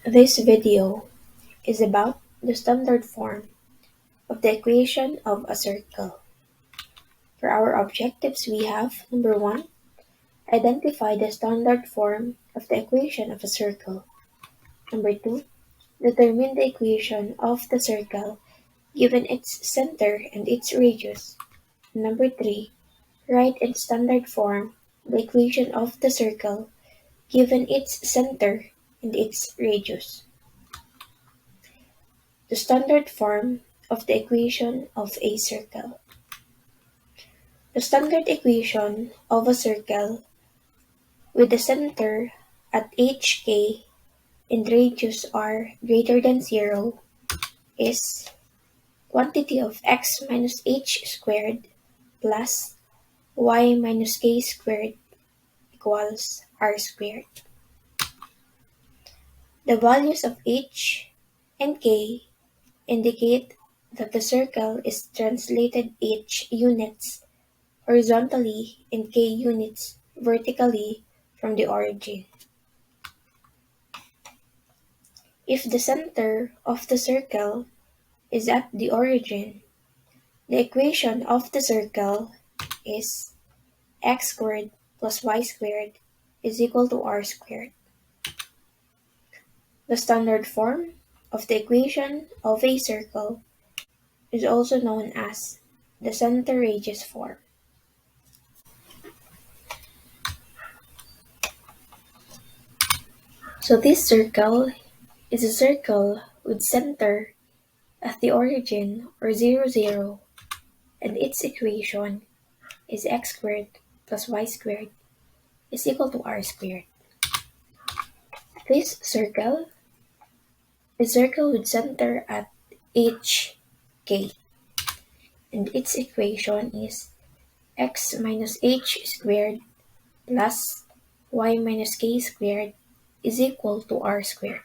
This video is about the standard form of the equation of a circle. For our objectives, we have number 1, identify the standard form of the equation of a circle. Number 2, determine the equation of the circle given its center and its radius. Number 3, write in standard form the equation of the circle given its center and its radius. The standard form of the equation of a circle. The standard equation of a circle with the center at hk and radius r greater than 0 is quantity of x minus h squared plus y minus k squared equals r squared. The values of h and k indicate that the circle is translated h units horizontally and k units vertically from the origin. If the center of the circle is at the origin, the equation of the circle is x squared plus y squared is equal to r squared. The standard form of the equation of a circle is also known as the center radius form. So this circle is a circle with center at the origin or 0, 0, and its equation is x squared plus y squared is equal to r squared. This circle is a circle with center at hk, and its equation is x minus h squared plus y minus k squared is equal to r squared.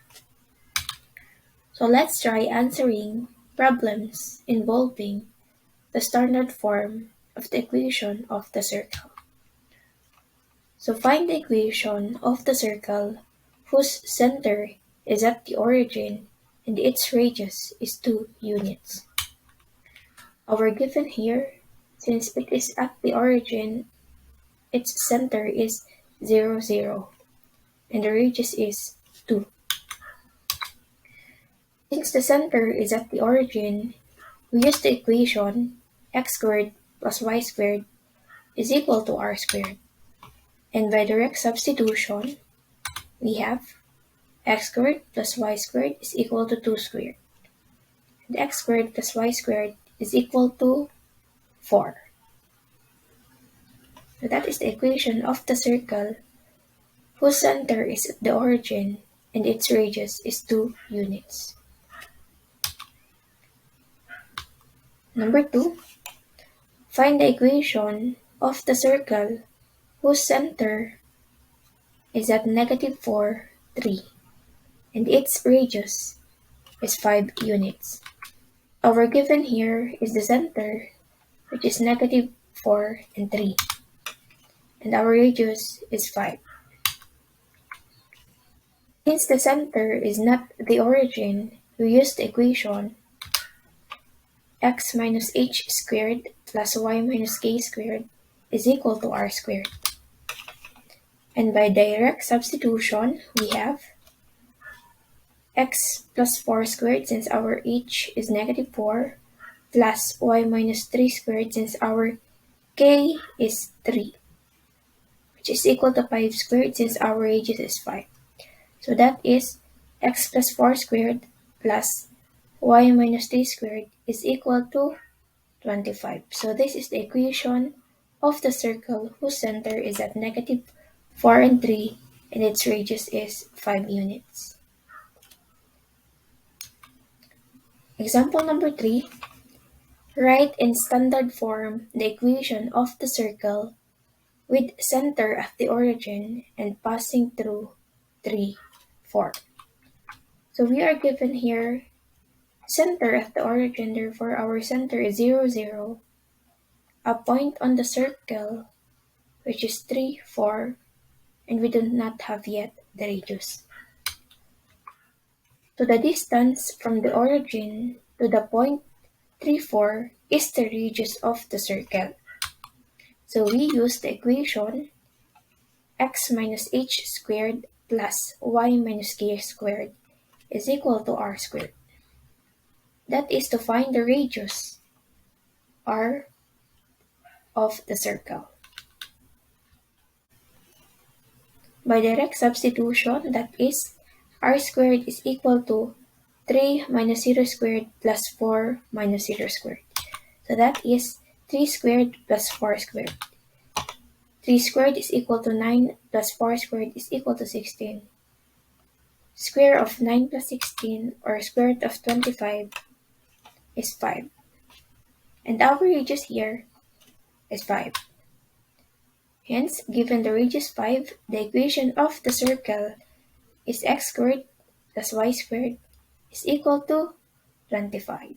So let's try answering problems involving the standard form of the equation of the circle. So find the equation of the circle whose center is at the origin and its radius is 2 units. Our given here, since it is at the origin, its center is 0, 0, and the radius is 2. Since the center is at the origin, we use the equation x squared plus y squared is equal to r squared. And by direct substitution, we have x squared plus y squared is equal to 2 squared. And x squared plus y squared is equal to 4. So that is the equation of the circle whose center is at the origin and its radius is 2 units. Number 2, find the equation of the circle whose center is at negative 4, 3, and its radius is 5 units. Our given here is the center, which is negative 4 and 3, and our radius is 5. Since the center is not the origin, we use the equation x minus h squared plus y minus k squared is equal to r squared. And by direct substitution, we have x plus 4 squared since our h is negative 4 plus y minus 3 squared since our k is 3, which is equal to 5 squared since our radius is 5. So that is x plus 4 squared plus y minus 3 squared is equal to 25. So this is the equation of the circle whose center is at negative 4 and 3 and its radius is 5 units. Example number 3, write in standard form the equation of the circle with center at the origin and passing through 3, 4. So we are given here center at the origin, therefore our center is 0, 0, a point on the circle which is 3, 4, and we do not have yet the radius. So the distance from the origin to the point 34 is the radius of the circle. So we use the equation x minus h squared plus y minus k squared is equal to r squared. That is to find the radius r of the circle. By direct substitution, that is, r squared is equal to 3 minus 0 squared plus 4 minus 0 squared. So that is 3 squared plus 4 squared. 3 squared is equal to 9 plus 4 squared is equal to 16. Square of 9 plus 16 or square root of 25 is 5. And our radius here is 5. Hence, given the radius 5, the equation of the circle is x squared plus y squared is equal to 25.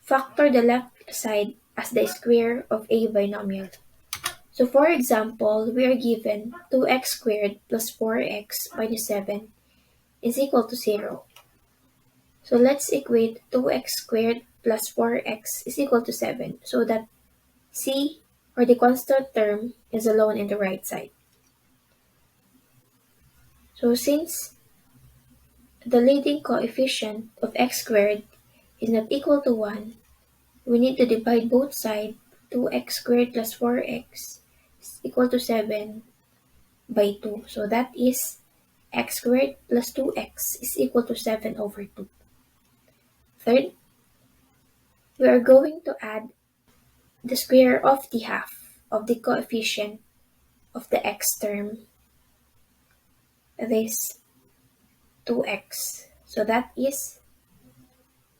Factor the left side as the square of a binomial. So for example, we are given 2x squared plus 4x minus 7 is equal to 0. So let's equate 2x squared plus 4x is equal to 7 so that c, or the constant term, is alone in the right side. So since the leading coefficient of x squared is not equal to 1, we need to divide both sides. 2x squared plus 4x is equal to 7 by 2. So that is x squared plus 2x is equal to 7 over 2. Third, we are going to add the square of the half of the coefficient of the x term, this 2x. So that is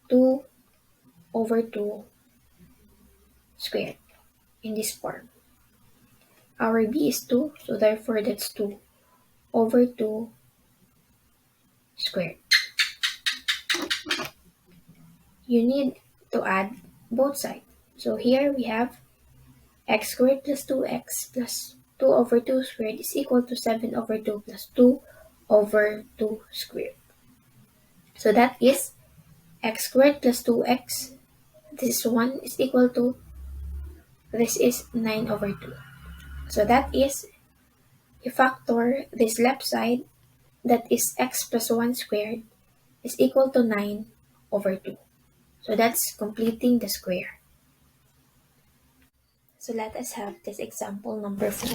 2 over 2 squared in this form. Our b is 2, so therefore that's 2 over 2 squared. You need to add both sides. So here we have x squared plus 2x plus 2 over 2 squared is equal to 7 over 2 plus 2 over 2 squared. So that is x squared plus 2x. This one is equal to, this is 9 over 2. So that is, you factor this left side, that is x plus 1 squared, is equal to 9 over 2. So that's completing the square. So let us have this example number 4.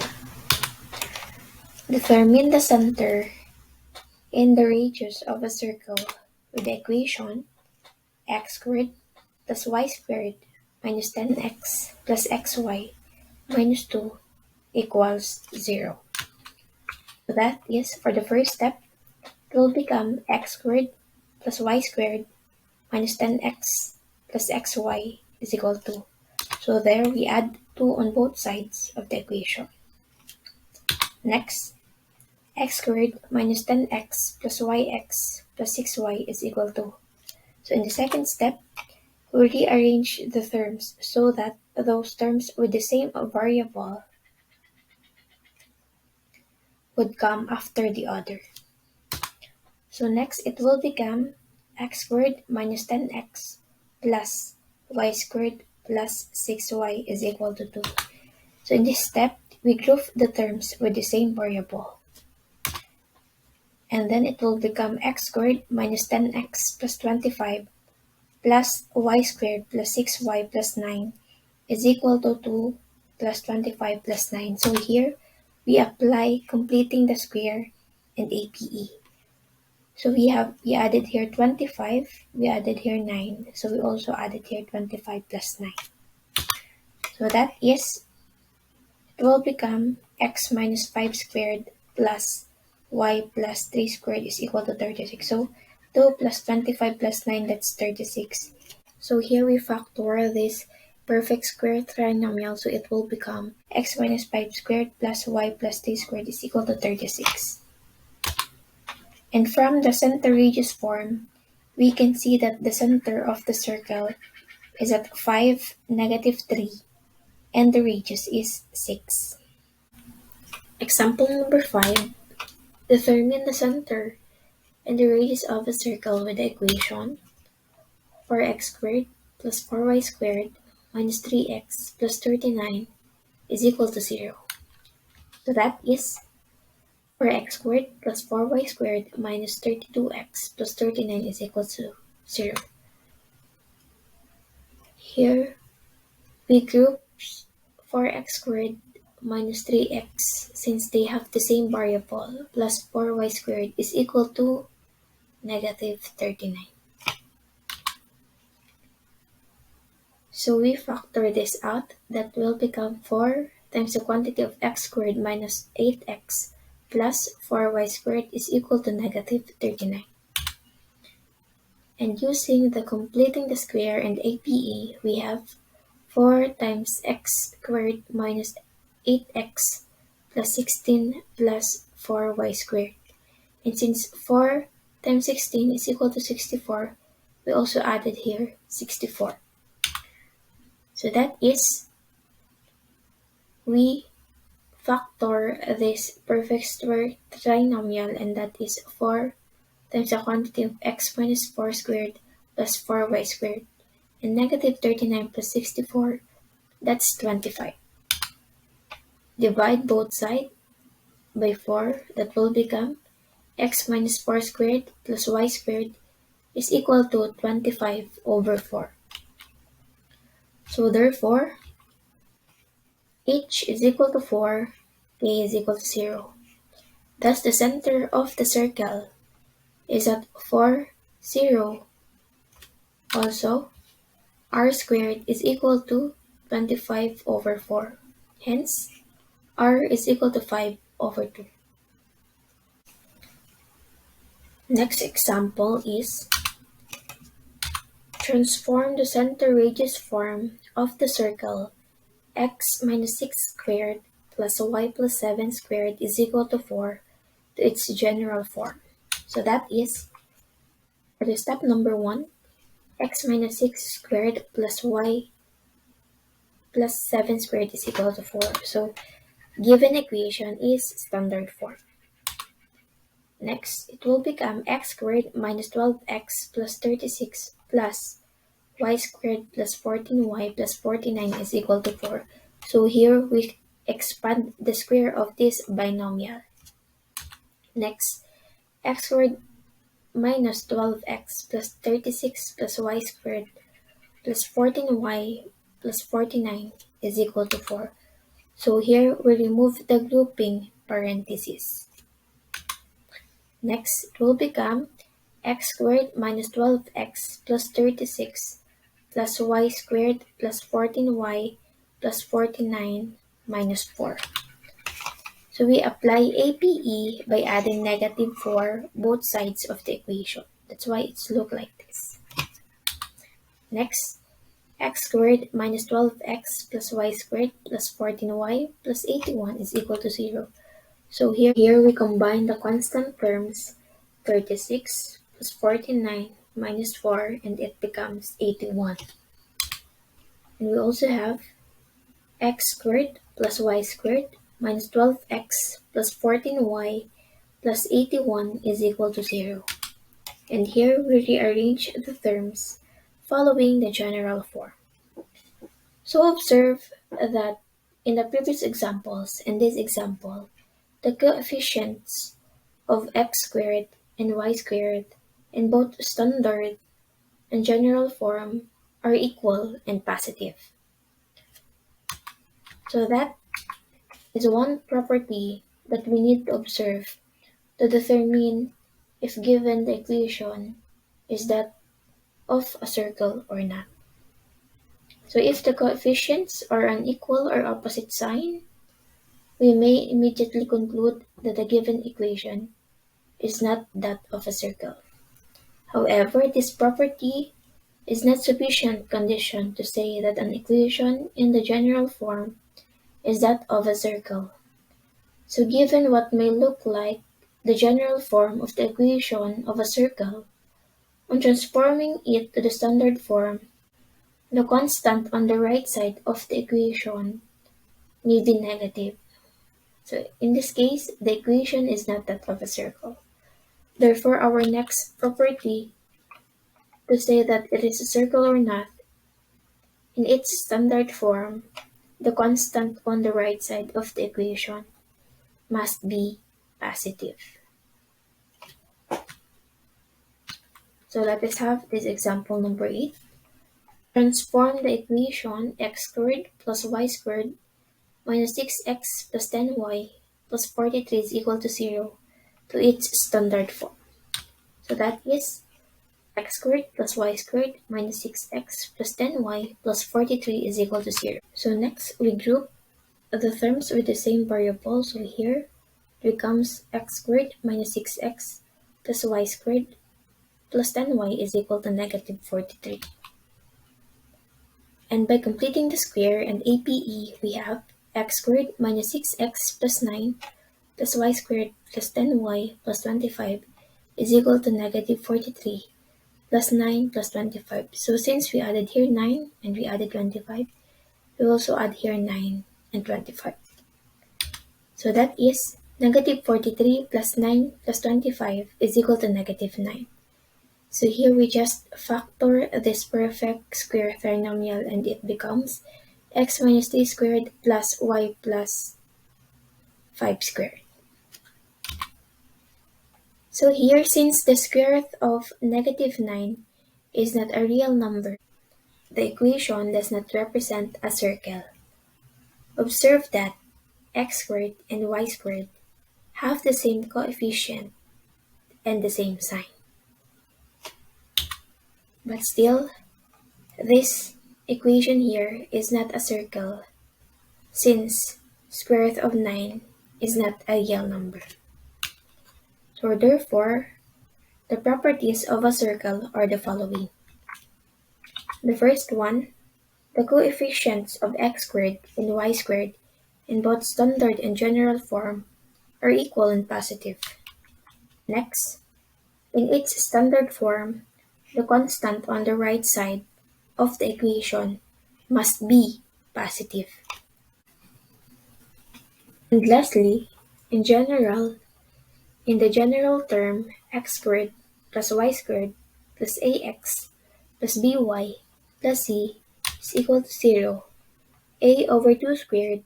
Determine the center and the radius of a circle with the equation x squared plus y squared minus 10x plus xy minus 2 equals 0. So that is, for the first step, it will become x squared plus y squared minus 10x plus xy is equal to. So there we add 2 on both sides of the equation. Next, x squared minus 10x plus yx plus 6y is equal to. So in the second step, we rearrange the terms so that those terms with the same variable would come after the other. So next, it will become x squared minus 10x plus y squared plus 6y is equal to 2. So in this step, we group the terms with the same variable. And then it will become x squared minus 10x plus 25 plus y squared plus 6y plus 9 is equal to 2 plus 25 plus 9. So here, we apply completing the square and APE. So we added here 25, we added here 9. So we also added here 25 plus 9. So that is, it will become x minus 5 squared plus y plus 3 squared is equal to 36. So 2 plus 25 plus 9, that's 36. So here we factor this perfect square trinomial, so it will become x minus 5 squared plus y plus 3 squared is equal to 36. And from the center radius form, we can see that the center of the circle is at 5, negative 3, and the radius is 6. Example number 5. Determine the center and the radius of a circle with the equation 4x squared plus 4y squared minus 3x plus 39 is equal to 0. So that is 4x squared plus 4y squared minus 32x plus 39 is equal to 0. Here, we group 4x squared minus 3x since they have the same variable plus 4y squared is equal to negative 39. So we factor this out, that will become 4 times the quantity of x squared minus 8x plus 4y squared is equal to negative 39. And using the completing the square and APE, we have 4 times x squared minus 8x plus 16 plus 4y squared. And since 4 times 16 is equal to 64, we also added here 64. So that is, we factor this perfect square trinomial, and that is 4 times the quantity of x minus 4 squared plus 4y squared, and negative 39 plus 64, that's 25. Divide both sides by 4, that will become x minus 4 squared plus y squared is equal to 25 over 4. So therefore, h is equal to 4, k is equal to 0. Thus the center of the circle is at 4, 0. Also, r squared is equal to 25 over 4. Hence, r is equal to 5 over 2. Next example is transform the center radius form of the circle x minus 6 squared plus y plus 7 squared is equal to 4 to its general form. So that is, for the step number 1, x minus 6 squared plus y plus 7 squared is equal to 4. So given equation is standard form. Next, it will become x squared minus 12x plus 36 plus y squared plus 14y plus 49 is equal to 4. So here we expand the square of this binomial. Next, x squared minus 12x plus 36 plus y squared plus 14y plus 49 is equal to 4. So here we remove the grouping parentheses. Next, it will become x squared minus 12x plus 36 plus y squared plus 14y plus 49 minus 4. So we apply APE by adding negative 4 both sides of the equation. That's why it's look like this. Next, x squared minus 12x plus y squared plus 14y plus 81 is equal to 0. So here we combine the constant terms 36 plus 49 minus 4 and it becomes 81. And we also have x squared plus y squared minus 12x plus 14y plus 81 is equal to 0. And here we rearrange the terms following the general form. So observe that in the previous examples and this example, the coefficients of x squared and y squared in both standard and general form are equal and positive. So that is one property that we need to observe to determine if given the equation is that of a circle or not. So if the coefficients are an equal or opposite sign, we may immediately conclude that the given equation is not that of a circle. However, this property is not sufficient condition to say that an equation in the general form is that of a circle. So given what may look like the general form of the equation of a circle, on transforming it to the standard form, the constant on the right side of the equation may be negative. So in this case, the equation is not that of a circle. Therefore, our next property to say that it is a circle or not, in its standard form, the constant on the right side of the equation must be positive. So let us have this example number 8. Transform the equation x squared plus y squared minus 6x plus 10y plus 43 is equal to 0 to its standard form. So that is x squared plus y squared minus 6x plus 10y plus 43 is equal to 0. So next, we group the terms with the same variable. So here it becomes x squared minus 6x plus y squared plus 10y is equal to negative 43. And by completing the square and APE, we have x squared minus 6x plus 9 plus y squared plus 10y plus 25 is equal to negative 43 plus 9 plus 25. So since we added here 9 and we added 25, we also add here 9 and 25. So that is negative 43 plus 9 plus 25 is equal to negative 9. So here we just factor this perfect square trinomial and it becomes x minus 3 squared plus y plus 5 squared. So here, since the square root of negative 9 is not a real number, the equation does not represent a circle. Observe that x squared and y squared have the same coefficient and the same sign. But still, this equation here is not a circle since square root of 9 is not a real number. So therefore, the properties of a circle are the following. The first one, the coefficients of x squared and y squared in both standard and general form are equal and positive. Next, in its standard form, the constant on the right side of the equation must be positive. And lastly, in general, in the general term, x squared plus y squared plus ax plus by plus c is equal to 0, a over 2 squared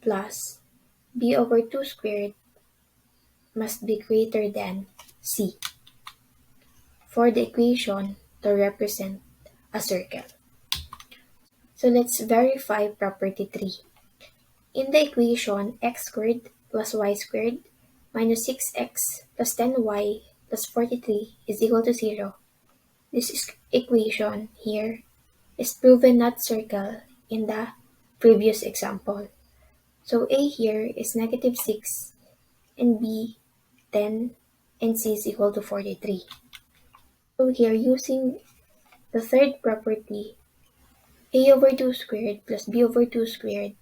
plus b over 2 squared must be greater than c for the equation to represent a circle. So let's verify property 3. In the equation x squared plus y squared minus 6x plus 10y plus 43 is equal to 0. This equation here is proven not circle in the previous example. So a here is negative 6 and b 10 and c is equal to 43. So here using the third property, a over 2 squared plus b over 2 squared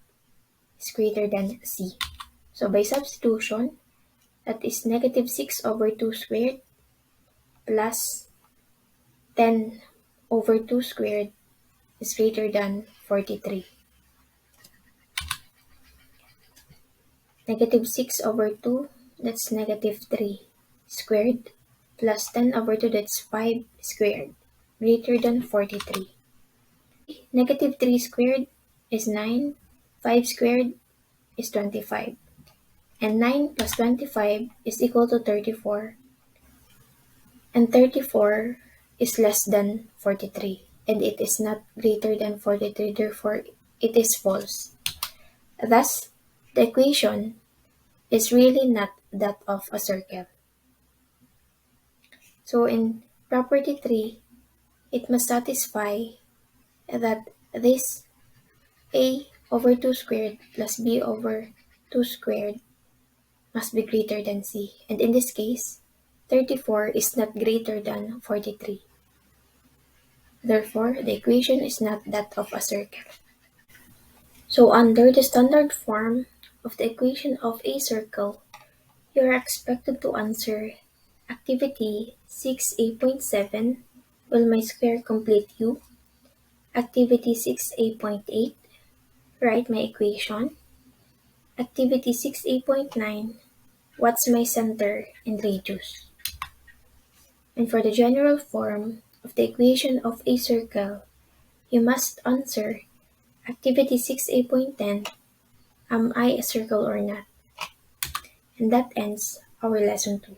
is greater than c. So by substitution, that is negative 6 over 2 squared plus 10 over 2 squared is greater than 43. Negative 6 over 2, that's negative 3 squared, plus 10 over 2, that's 5 squared, greater than 43. Negative 3 squared is 9, 5 squared is 25, and 9 plus 25 is equal to 34, and 34 is less than 43, and it is not greater than 43, therefore it is false. Thus, the equation is really not that of a circle. So in property 3, it must satisfy that this a over 2 squared plus b over 2 squared must be greater than c. And in this case, 34 is not greater than 43. Therefore, the equation is not that of a circle. So under the standard form of the equation of a circle, you are expected to answer activity 6A.7, will my square complete U? Activity 6A.8, write my equation. Activity 6A.9, what's my center and radius? And for the general form of the equation of a circle, you must answer activity 6A.10, am I a circle or not? And that ends our lesson 2.